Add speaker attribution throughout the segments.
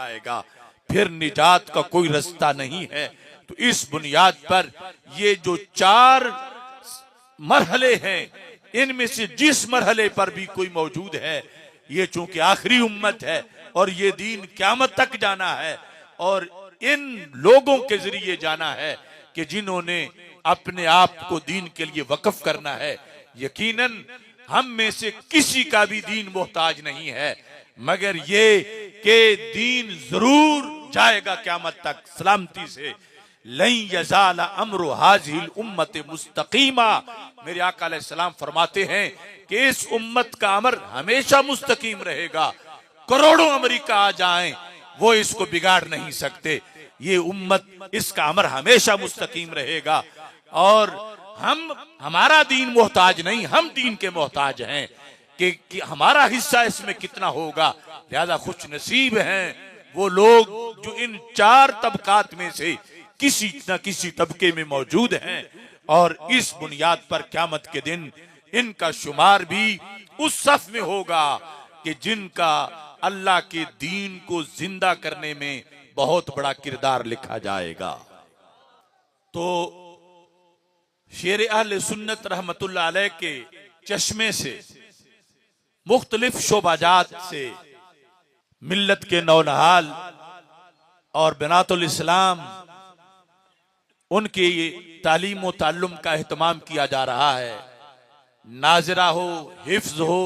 Speaker 1: जाएगा, फिर निजात का कोई रास्ता नहीं है। तो इस बुनियाद पर ये जो 4 मरहले हैं, इनमें से जिस मरहले पर भी कोई मौजूद है, ये चूंकि आखिरी उम्मत है और ये दीन क़यामत तक जाना है और इन लोगों के जरिए जाना है कि जिन्होंने अपने आप को दीन के लिए वक्फ करना है। यकीनन हम में से किसी का भी दीन मोहताज नहीं है, मगर ये कि दीन जरूर जाएगा क़यामत तक सलामती से। लई यज़ाल अम्रु हाज़िहिल उम्मत मुस्तकीमा, मेरे आका अलैहिस्सलाम फरमाते हैं कि इस उम्मत का अमर हमेशा मुस्तकीम रहेगा। करोड़ों अमेरिका आ जाएं, वो इसको बिगाड़ नहीं सकते। ये उम्मत, इसका अमर हमेशा मुस्तकीम रहेगा। और हमारा दीन मोहताज नहीं, हम दीन के मोहताज हैं कि हमारा हिस्सा इसमें कितना होगा। लिहाजा खुश नसीब हैं वो लोग जो इन 4 तबकात में से किसी न किसी तबके में मौजूद हैं और इस बुनियाद पर क़यामत के दिन इनका शुमार भी उस सफ में होगा कि जिनका अल्लाह के दीन को जिंदा करने में बहुत बड़ा किरदार लिखा जाएगा। तो शेर अहले सुन्नत रहमतुल्लाह अलैह के चश्मे से मुख्तलिफ शोबाजात से मिल्लत के नौनहाल और बनातुल इस्लाम, उनके तालीम व ताल्लुम का एहतमाम किया जा रहा है। नाजरा हो, हिफ्ज हो,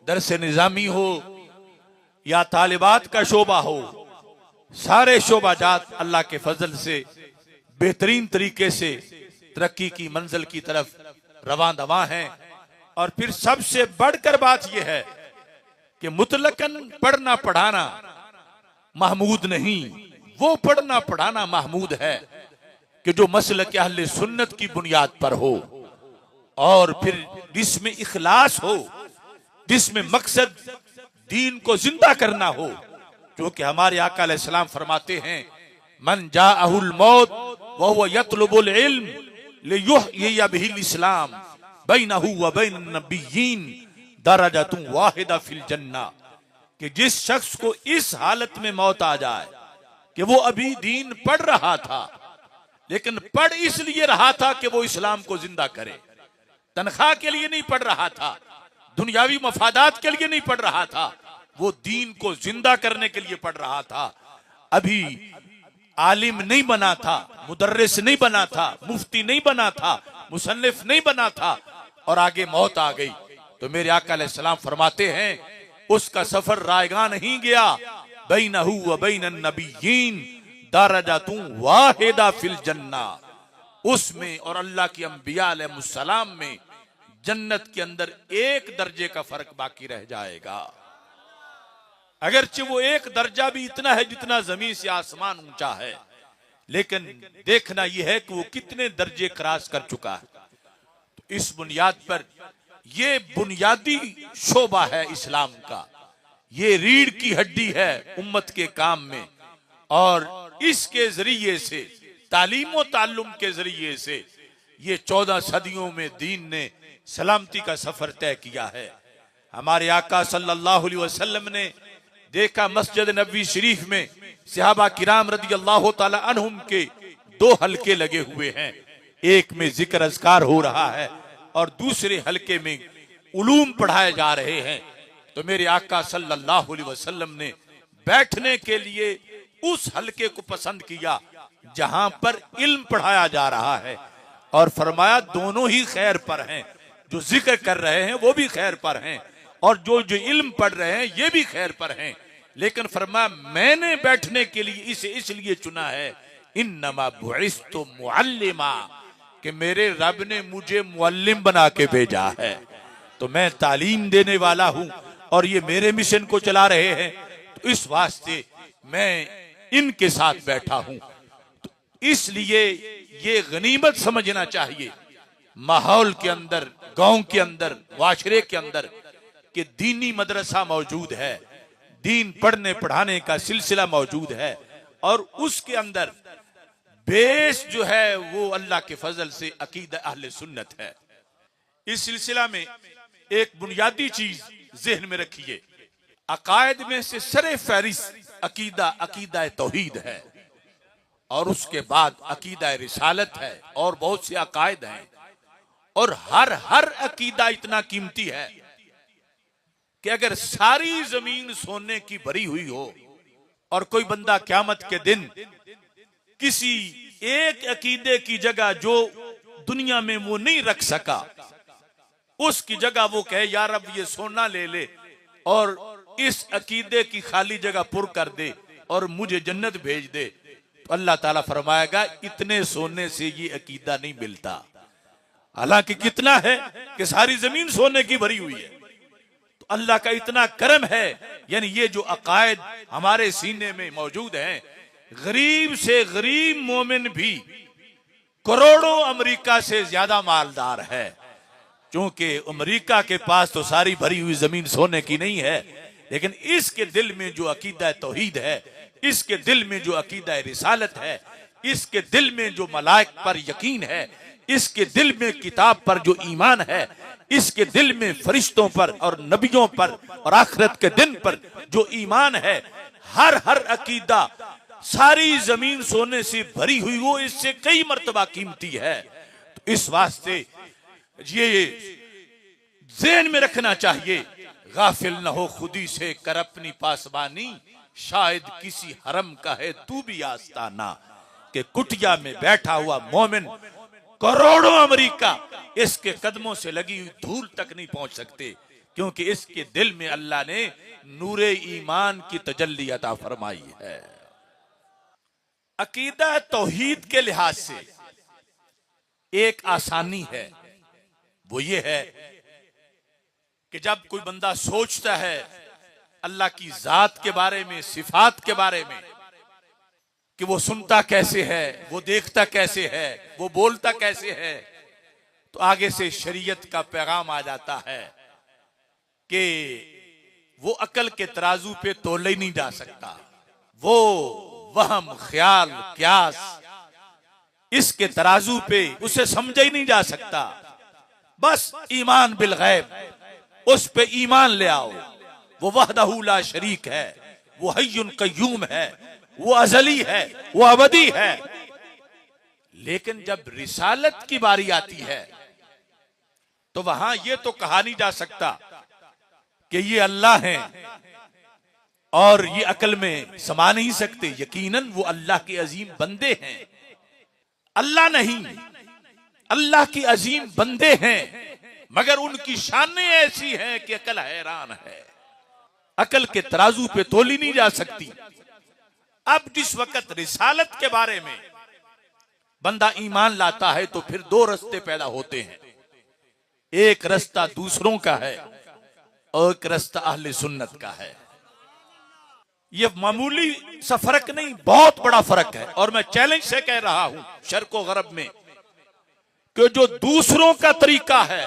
Speaker 1: दरस निज़ामी हो या तालिबात का शोबा हो, सारे शोबाजात अल्लाह के फजल से बेहतरीन तरीके से तरक्की की मंजिल की तरफ रवां दवां हैं। और फिर सबसे बढ़कर बात यह है कि मुतलकन पढ़ना पढ़ाना महमूद नहीं, वो पढ़ना पढ़ाना महमूद है कि जो मसलक अहले सुन्नत की बुनियाद पर हो और फिर जिसमें इखलास हो, जिसमें मकसद दीन को जिंदा करना हो। क्योंकि हमारे आका अलैहिस्सलाम फरमाते हैं, मन जाअहुल मौत व हुवा यतलुबुल इल्म लियुहयिया बिहिल इस्लाम बैनहु व बैन नबिय्यीन दरजतुन वाहिदा फिल जन्नह, कि जिस शख्स को इस हालत में मौत आ जाए कि वो अभी दीन पढ़ रहा था, लेकिन पढ़ इसलिए रहा था कि वो इस्लाम को जिंदा करे, तनख्वाह के लिए नहीं पढ़ रहा था, दुनियावी मफादात के लिए नहीं पढ़ रहा था, वो दीन को जिंदा करने के लिए पढ़ रहा था। अभी आलिम नहीं बना था, मुदर्रिस नहीं बना था, मुफ्ती नहीं बना था, मुसन्निफ नहीं बना था और आगे मौत आ गई। तो मेरे आका अलैहिस्सलाम फरमाते हैं उसका सफर रायगा नहीं गया। बैनहु व बैनन नबिय्यीन दरजतुन वाहिदा फिल जन्नह, उसमें और अल्लाह की अंबिया अलैहिस्सलाम में जन्नत के अंदर 1 दर्जे का फर्क बाकी रह जाएगा। अगरचे वो 1 दर्जा भी इतना है जितना जमीन से आसमान ऊंचा है, लेकिन देखना यह है कि वो कितने दर्जे क्रॉस कर चुका है। तो इस बुनियाद पर ये बुनियादी शोबा है इस्लाम का, ये रीढ़ की हड्डी है उम्मत के काम में। और इसके जरिए से, तालीम व ताल्लुम के जरिए से ये 14 सदियों में दीन ने सलामती का सफर तय किया है। हमारे आका सल्लल्लाहु अलैहि वसल्लम ने देखा मस्जिद नबवी शरीफ में सहाबा किराम रदी अल्लाह ताला अन्हुम के 2 हलके लगे हुए हैं। एक में जिक्र अज़कार हो रहा है और दूसरे हलके में उलूम पढ़ाए जा रहे हैं। तो मेरे आका सल्लल्लाहु अलैहि वसल्लम ने बैठने के लिए उस हलके को पसंद किया जहां पर इल्म पढ़ाया जा रहा है और फरमाया दोनों ही खैर पर हैं, जो जिक्र कर रहे हैं वो भी खैर पर हैं और जो इल्म पढ़ रहे हैं ये भी खैर पर हैं। लेकिन फरमाया मैंने बैठने के लिए इसे इसलिए चुना है, इन्नमा बुइस्तु मुअल्लिमा, कि मेरे रब ने मुझे मुअल्लिम बना के भेजा है, तो मैं तालीम देने वाला हूं और ये मेरे मिशन को चला रहे हैं, तो इस वास्ते मैं इनके साथ बैठा हूं। तो इसलिए ये गनीमत समझना चाहिए माहौल के अंदर, गांव के अंदर, वाशरे के अंदर, कि दीनी मदरसा मौजूद है, दीन पढ़ने पढ़ाने का सिलसिला मौजूद है और उसके अंदर बेस जो है वो अल्लाह के फजल से अकीदा अहले सुन्नत है। इस सिलसिला में एक बुनियादी चीज जहन में रखिए, अकायद में से सरे फहरिस्त अकीदा अकीदा तौहीद है, और उसके बाद अकीदा रिसालत है, और बहुत से अकायद हैं। और हर अकीदा इतना कीमती है कि अगर सारी जमीन सोने की भरी हुई हो और कोई बंदा क़यामत के दिन किसी एक अकीदे की जगह जो दुनिया में वो नहीं रख सका, उसकी जगह वो कहे यार अब ये सोना ले ले और इस अकीदे की खाली जगह पुर कर दे और मुझे जन्नत भेज दे, तो अल्लाह ताला फरमाएगा इतने सोने से ये अकीदा नहीं मिलता। हालांकि कितना है कि सारी जमीन सोने की भरी हुई है। तो अल्लाह का इतना करम है, यानी ये जो अकायद हमारे सीने में मौजूद हैं, गरीब से गरीब मोमिन भी करोड़ों अमेरिका से ज्यादा मालदार है। क्योंकि अमेरिका के पास तो सारी भरी हुई जमीन सोने की नहीं है, लेकिन इसके दिल में जो अकीदा तौहीद है, इसके दिल में जो अकीदा रिसालत है, इसके दिल में जो मलाइक पर यकीन है, इसके दिल में किताब पर जो ईमान है, इसके दिल में फरिश्तों पर और नबियों पर और आखिरत के दिन पर जो ईमान है, हर अकीदा सारी जमीन सोने से भरी हुई हो इससे कई मर्तबा कीमती है। तो इस वास्ते ये ज़हन में रखना चाहिए, गाफिल न हो खुदी से कर अपनी पासबानी, शायद किसी हरम का है तू भी आस्ताना। के कुटिया में बैठा हुआ मोमिन करोड़ों अमेरिका इसके कदमों से लगी हुई धूल तक नहीं पहुंच सकते, क्योंकि इसके दिल में अल्लाह ने नूरे ईमान की तजल्ली अता फरमाई है। अकीदा तौहीद के लिहाज से एक आसानी है, वो ये है कि जब कोई बंदा सोचता है अल्लाह की जात के बारे में, सिफात के बारे में, कि वो सुनता कैसे है, वो देखता कैसे है, वो बोलता कैसे है, तो आगे से शरीयत का पैगाम आ जाता है कि वो अकल के तराजू पे तोले ही नहीं जा सकता, वो वहम ख्याल क्यास इसके तराजू पे उसे समझा ही नहीं जा सकता। बस ईमान बिल गैब, उस पे ईमान ले आओ। वो वहदहू ला शरीक है, वो हय्युन कय्यूम है, वो अजली है, वो अबदी है। लेकिन जब रिसालत की बारी आती है तो वहां ये तो कहा नहीं जा सकता कि ये अल्लाह हैं और ये अकल में समा नहीं सकते। यकीनन वो अल्लाह के अजीम बंदे हैं, अल्लाह नहीं, अल्लाह के अजीम बंदे हैं, मगर उनकी शानें ऐसी हैं कि अकल हैरान है, अकल के तराजू पे तोली नहीं जा सकती। अब जिस वक्त रिसालत के बारे में बंदा ईमान लाता है तो फिर दो रास्ते पैदा होते हैं, एक रास्ता दूसरों का है और एक रास्ता अहले सुन्नत का है। यह मामूली सा फर्क नहीं, बहुत बड़ा फर्क है। और मैं चैलेंज से कह रहा हूं शर्क व गरब में कि जो दूसरों का तरीका है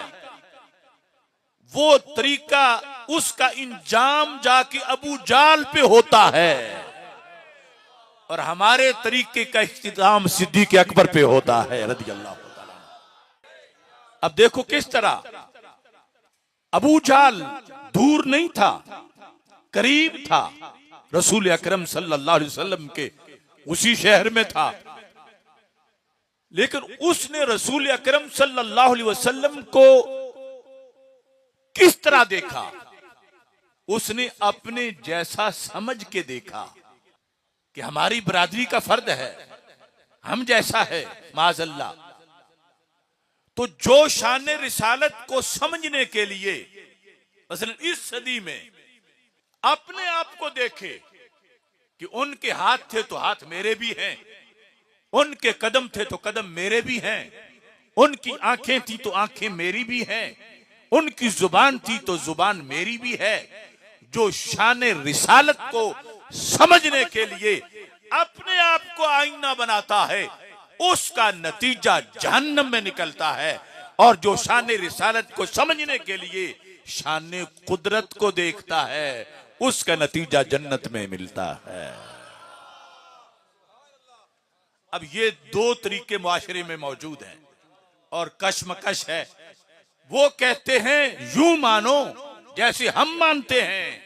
Speaker 1: वो तरीका उसका इंजाम जाके अबू जाल पे होता है और हमारे तरीके का इख्तिताम सिद्दीक़ अकबर पे होता है रज़ी अल्लाह ताला। अब देखो किस तरह अबू जाल दूर नहीं था, करीब था, रसूल अकरम सल्लल्लाहु अलैहि वसल्लम के उसी शहर में था, लेकिन उसने रसूल अकरम सल्लल्लाहु अलैहि वसल्लम को किस तरह देखा? उसने अपने जैसा समझ के देखा कि हमारी बरादरी का फर्द है, हम जैसा है माज़अल्लाह। तो जो शान रिसालत को समझने के लिए मसलन इस सदी में अपने आप को देखे कि उनके हाथ थे तो हाथ मेरे भी हैं, उनके कदम थे तो कदम मेरे भी हैं, उनकी आंखें थी तो आंखें मेरी भी हैं, उनकी जुबान थी तो जुबान मेरी भी है। जो शान रिसालत को समझने के लिए अपने आप को आईना बनाता है उसका नतीजा जहन्नम में निकलता है, और जो शान रिसालत को समझने के लिए शान कुदरत को देखता है उसका नतीजा जन्नत में मिलता है। अब ये दो तरीके मुआशरे में मौजूद हैं और कशमकश है। वो कहते हैं यूं मानो जैसे हम मानते हैं,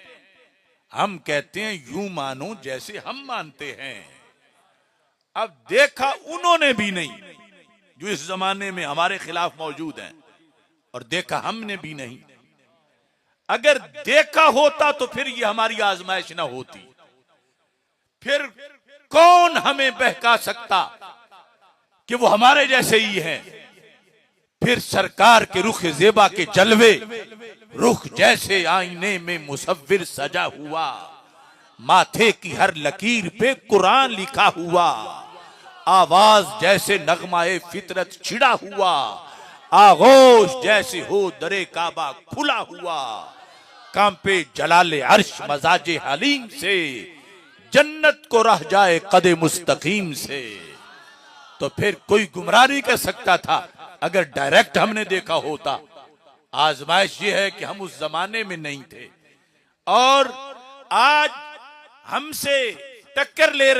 Speaker 1: हम कहते हैं यूं मानो जैसे हम मानते हैं। अब देखा उन्होंने भी नहीं, जो इस जमाने में हमारे खिलाफ मौजूद हैं, और देखा हमने भी नहीं। अगर देखा होता तो फिर ये हमारी आजमाइश ना होती। फिर कौन हमें बहका सकता कि वो हमारे जैसे ही हैं। फिर सरकार के रुख ज़ेबा के जलवे, रुख जैसे आईने में मुसव्विर सजा हुआ, माथे की हर लकीर पे कुरान लिखा हुआ, आवाज जैसे नगमाए फितरत छिड़ा हुआ, आगोश जैसे हो दरे काबा खुला हुआ, कांपे जलाले अर्श मजाजे हलीम से, जन्नत को रह जाए कदे मुस्तकीम से। तो फिर कोई गुमराह नहीं कर सकता था अगर डायरेक्ट हमने देखा होता। आजमाइश ये है कि हम उस जमाने में नहीं थे और आज हमसे टक्कर ले रहे